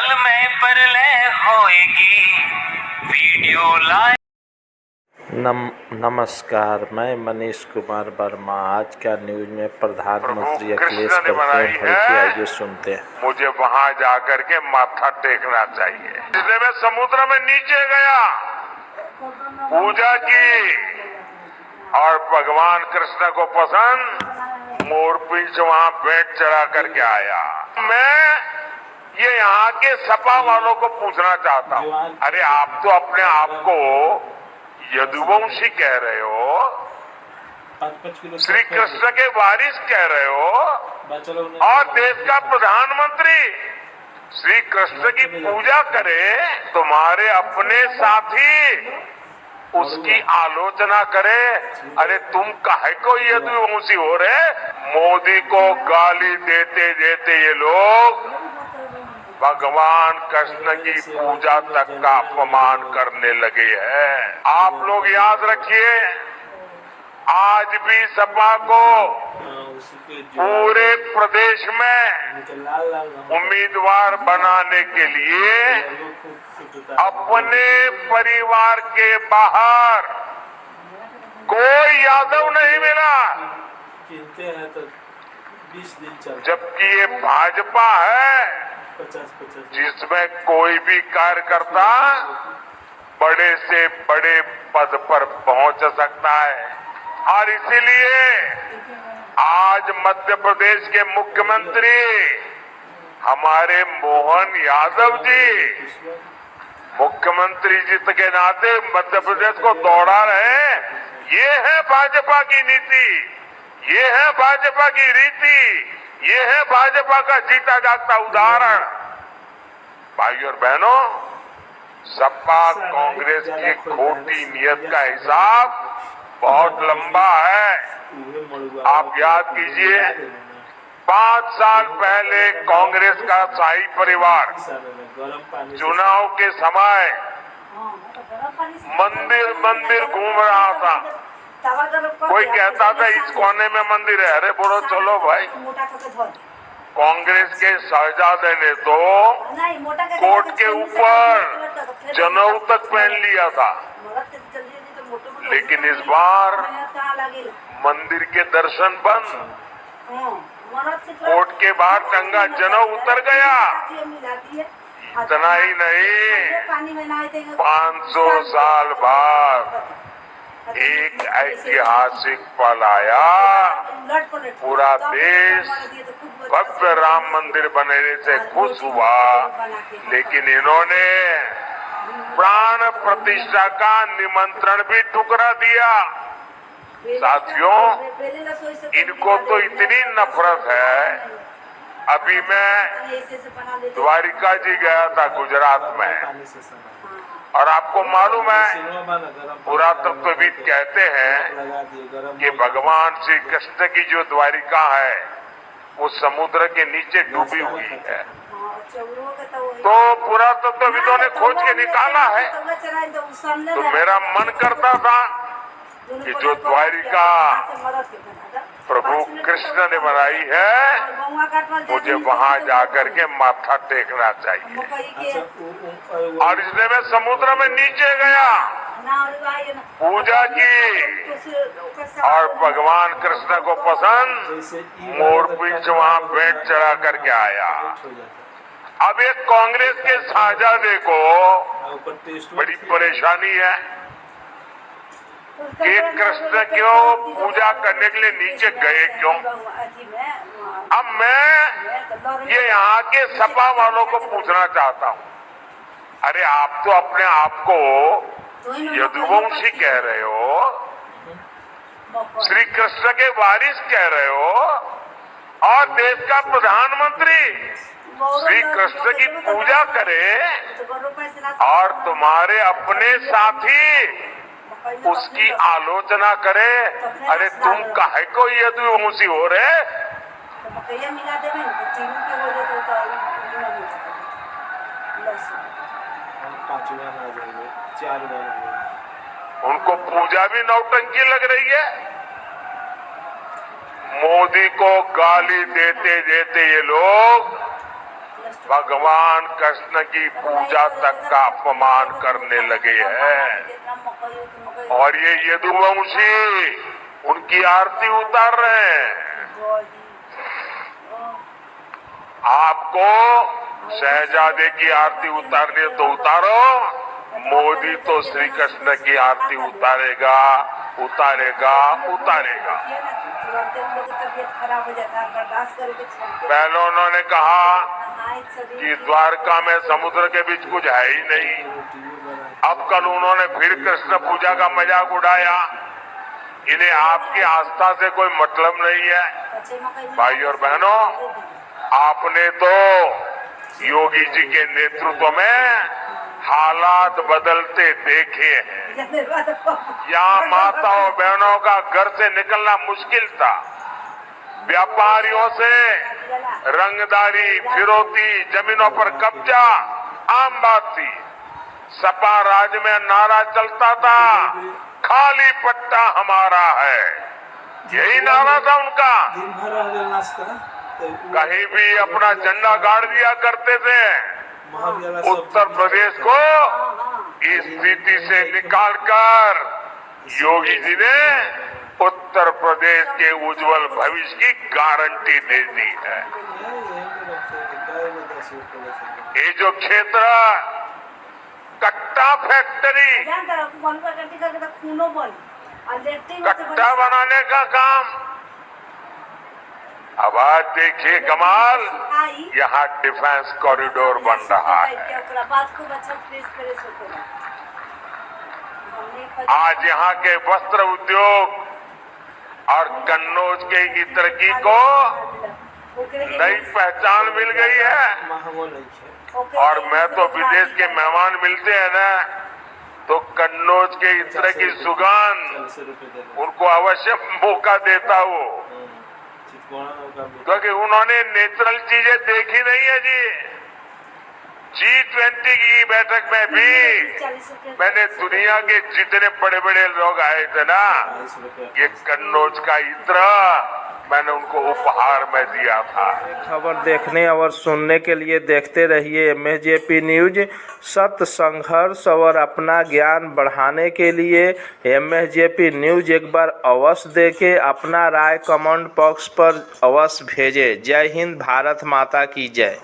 पल में परलय होएगी वीडियो लाइव। नमस्कार, मैं मनीष कुमार वर्मा। आज का न्यूज में प्रधानमंत्री अखिलेश पर क्यों भड़के, आइए सुनते हैं। मुझे वहां जाकर के माथा टेकना चाहिए। इसलिए मैं समुद्र में नीचे गया, पूजा की और भगवान कृष्ण को पसंद मोरपिंच वहां भेंट चढ़ा करके आया। मैं ये यहाँ के सपा वालों को पूछना चाहता हूँ, अरे आप तो अपने आप को यदुवंशी कह रहे हो, श्री कृष्ण के वारिस कह रहे हो और देश का प्रधानमंत्री श्री कृष्ण की पूजा करे, तुम्हारे अपने साथी उसकी आलोचना करे। अरे तुम काहे को यदुवंशी हो रहे? मोदी को गाली देते देते ये लोग भगवान कृष्ण की पूजा तक का अपमान करने लगे हैं। आप लोग याद रखिए, आज भी सपा को पूरे प्रदेश में उम्मीदवार बनाने के लिए अपने परिवार के बाहर कोई यादव नहीं मिला, जबकि ये भाजपा है जिसमें कोई भी कार्यकर्ता बड़े से बड़े पद पर पहुंच सकता है। और इसीलिए आज मध्य प्रदेश के मुख्यमंत्री हमारे मोहन यादव जी मुख्यमंत्री जी के नाते मध्य प्रदेश को दौड़ा रहे हैं। ये है भाजपा की नीति, ये है भाजपा की रीति, ये है भाजपा का जीता जागता उदाहरण। भाइयों और बहनों, सपा कांग्रेस की खोटी नियत का हिसाब बहुत लंबा है। आप याद कीजिए, 5 साल पहले कांग्रेस का शाही परिवार चुनाव के समय मंदिर मंदिर घूम रहा था। कोई कहता था इस कोने में मंदिर है, अरे बोलो चलो भाई। कांग्रेस के शहजादे ने तो कोर्ट के ऊपर जनेऊ तक पहन लिया था, लेकिन इस बार मंदिर के दर्शन बंद, कोर्ट के बाहर टंगा जनेऊ उतर गया। इतना ही नहीं, 500 साल बाद एक ऐतिहासिक पल आया। पूरा देश भव्य राम मंदिर बनने से खुश हुआ, लेकिन इन्होंने प्राण प्रतिष्ठा का निमंत्रण भी ठुकरा दिया। साथियों, इनको तो इतनी नफरत है। अभी मैं द्वारिका जी गया था गुजरात में, और आपको मालूम है पुरातत्वविद कहते हैं कि भगवान श्री कृष्ण की जो द्वारिका है वो समुद्र के नीचे डूबी हुई है। तो पुरातत्वविदों ने खोज के निकाला है। तो मेरा मन करता था कि जो द्वारिका प्रभु कृष्ण ने बनाई है, मुझे वहां जाकर के माथा टेकना चाहिए। और इसलिए मैं समुद्र में नीचे गया, पूजा की और भगवान कृष्ण को पसंद मोरपिंच वहां भेंट चढ़ा करके आया। अब एक कांग्रेस के शहजादे को बड़ी परेशानी है कि कृष्ण क्यों पूजा करने के लिए नीचे गए क्यों। अब मैं ये यहाँ के सपा वालों को पूछना चाहता हूँ, अरे आप तो अपने आप को यदुवंशी कह रहे हो, श्री कृष्ण के वारिस कह रहे हो और देश का प्रधानमंत्री श्री कृष्ण की पूजा करे और तुम्हारे अपने साथी उसकी आलोचना करे। अरे तुम काहे को यदुवंशी हो रहे? उनको पूजा भी नौटंकी लग रही है। मोदी को गाली देते देते ये लोग भगवान कृष्ण की पूजा तक का अपमान करने लगे हैं और ये यदुवंशी उनकी आरती उतार रहे हैं। आपको शहजादे की आरती उतारनी है तो उतारो, मोदी तो श्री कृष्ण की आरती उतारेगा उतारेगा उतारेगा। पहले उन्होंने कहा कि द्वारका में समुद्र के बीच कुछ है ही नहीं। अब कल उन्होंने फिर कृष्ण पूजा का मजाक उड़ाया। इन्हें आपकी आस्था से कोई मतलब नहीं है। भाई और बहनों, आपने तो योगी जी के नेतृत्व में हालात बदलते देखे हैं। यहाँ माताओं बहनों का घर से निकलना मुश्किल था। व्यापारियों से रंगदारी, फिरौती, जमीनों पर कब्जा आम बात थी। सपा राज में नारा चलता था, खाली पट्टा हमारा है, यही नारा था उनका। कहीं भी अपना झंडा गाड़ दिया करते थे। उत्तर प्रदेश को इस स्थिति से निकालकर योगी जी ने उत्तर प्रदेश के उज्जवल भविष्य की गारंटी दे दी है। ये जो क्षेत्र कट्टा फैक्ट्री, कट्टा बनाने का काम, अब आज देखिए कमाल, यहाँ डिफेंस कॉरिडोर बन रहा है। आज यहाँ के वस्त्र उद्योग और कन्नौज के इत्र की को नई पहचान मिल गई है। और मैं तो विदेश के मेहमान मिलते हैं ना, तो कन्नौज के इत्र की सुगंध उनको अवश्य मौका देता हूँ, क्योंकि उन्होंने नेचुरल चीजें देखी नहीं है जी। G20 की बैठक में भी मैंने दुनिया के जितने बड़े बड़े लोग आए थे ना, ये कन्नौज का इत्र मैंने उनको उपहार में दिया था। खबर देखने और सुनने के लिए देखते रहिए MSJP न्यूज। सत्य, संघर्ष और अपना ज्ञान बढ़ाने के लिए MSJP न्यूज एक बार अवश्य देखें। अपना राय कमेंट बॉक्स पर अवश्य भेजें। जय हिंद, भारत माता की जय।